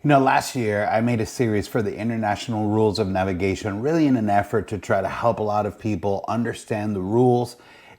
Last year I made a series for the International Rules of Navigation, really in an effort to try to help a lot of people understand the rules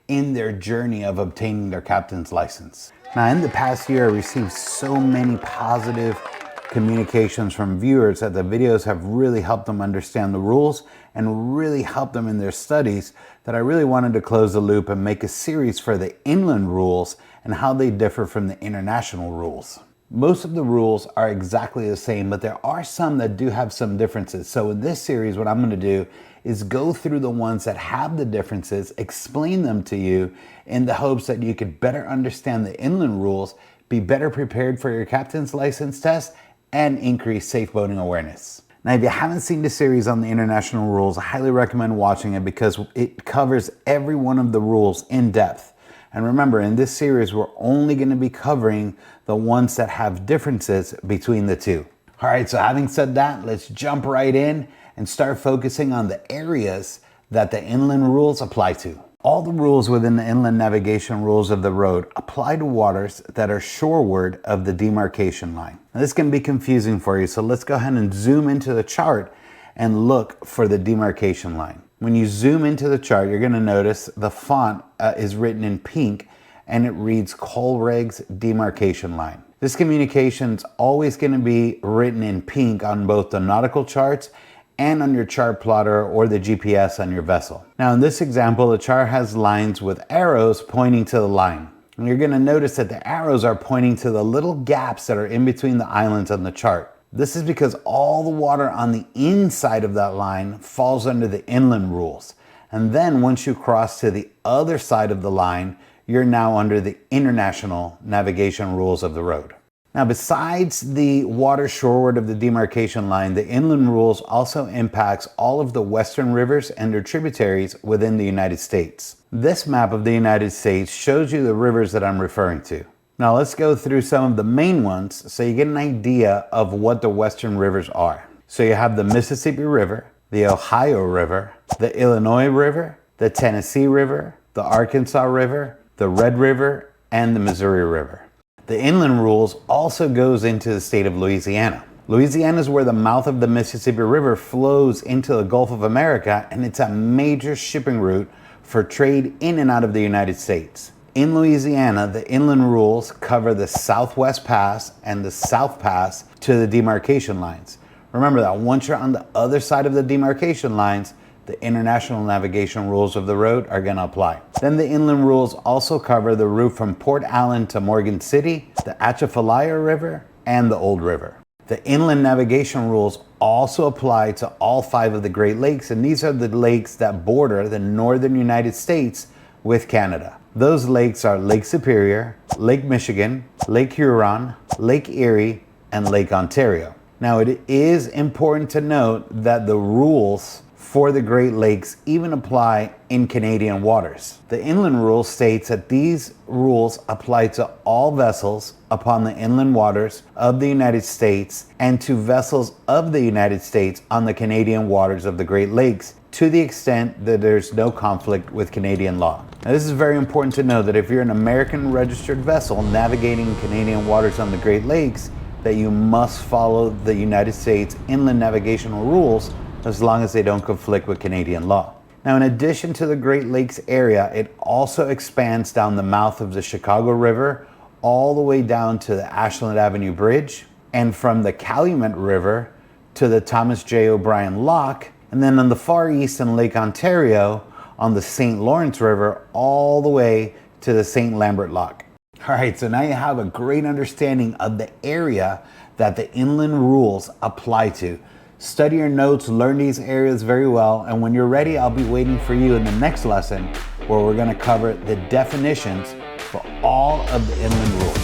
in their journey of obtaining their captain's license. Now, in the past year, I received so many positive communications from viewers that the videos have really helped them understand the rules and really helped them in their studies that I really wanted to close the loop and make a series for the inland rules and how they differ from the international rules. Most of the rules are exactly the same, but there are some that do have some differences. So in this series, what I'm going to do is go through the ones that have the differences, explain them to you in the hopes that you could better understand the inland rules, be better prepared for your captain's license test, and increase safe boating awareness. Now, if you haven't seen the series on the international rules, I highly recommend watching it because it covers every one of the rules in depth. And remember, in this series, we're only going to be covering the ones that have differences between the two. All right, so having said that, let's jump right in and start focusing on the areas that the inland rules apply to. All the rules within the inland navigation rules of the road apply to waters that are shoreward of the demarcation line. Now, this can be confusing for you, so let's go ahead and zoom into the chart and look for the demarcation line. When you zoom into the chart, you're going to notice the font is written in pink and it reads COLREGS Demarcation Line. This communication is always going to be written in pink on both the nautical charts and on your chart plotter or the GPS on your vessel. Now, in this example, the chart has lines with arrows pointing to the line. And you're going to notice that the arrows are pointing to the little gaps that are in between the islands on the chart. This is because all the water on the inside of that line falls under the inland rules. And then once you cross to the other side of the line, you're now under the international navigation rules of the road. Now, besides the water shoreward of the demarcation line, the inland rules also impacts all of the western rivers and their tributaries within the United States. This map of the United States shows you the rivers that I'm referring to. Now let's go through some of the main ones so you get an idea of what the western rivers are. So you have the Mississippi River, the Ohio River, the Illinois River, the Tennessee River, the Arkansas River, the Red River, and the Missouri River. The inland rules also goes into the state of Louisiana. Louisiana is where the mouth of the Mississippi River flows into the Gulf of America, and it's a major shipping route for trade in and out of the United States. In Louisiana, the inland rules cover the Southwest Pass and the South Pass to the demarcation lines. Remember that once you're on the other side of the demarcation lines, the international navigation rules of the road are going to apply. Then the inland rules also cover the route from Port Allen to Morgan City, the Atchafalaya River, and the Old River. The inland navigation rules also apply to all 5 of the Great Lakes, and these are the lakes that border the northern United States with Canada. Those lakes are Lake Superior, Lake Michigan, Lake Huron, Lake Erie, and Lake Ontario. Now, it is important to note that the rules for the Great Lakes even apply in Canadian waters. The inland rule states that these rules apply to all vessels upon the inland waters of the United States and to vessels of the United States on the Canadian waters of the Great Lakes, to the extent that there's no conflict with Canadian law. Now, this is very important to know that if you're an American registered vessel navigating Canadian waters on the Great Lakes, that you must follow the United States inland navigational rules as long as they don't conflict with Canadian law. Now, in addition to the Great Lakes area, it also expands down the mouth of the Chicago River all the way down to the Ashland Avenue Bridge, and from the Calumet River to the Thomas J. O'Brien Lock, and then on the far east in Lake Ontario on the St. Lawrence River all the way to the St. Lambert Lock. All right, so now you have a great understanding of the area that the inland rules apply to. Study your notes, learn these areas very well, and when you're ready, I'll be waiting for you in the next lesson where we're going to cover the definitions for all of the inland rules.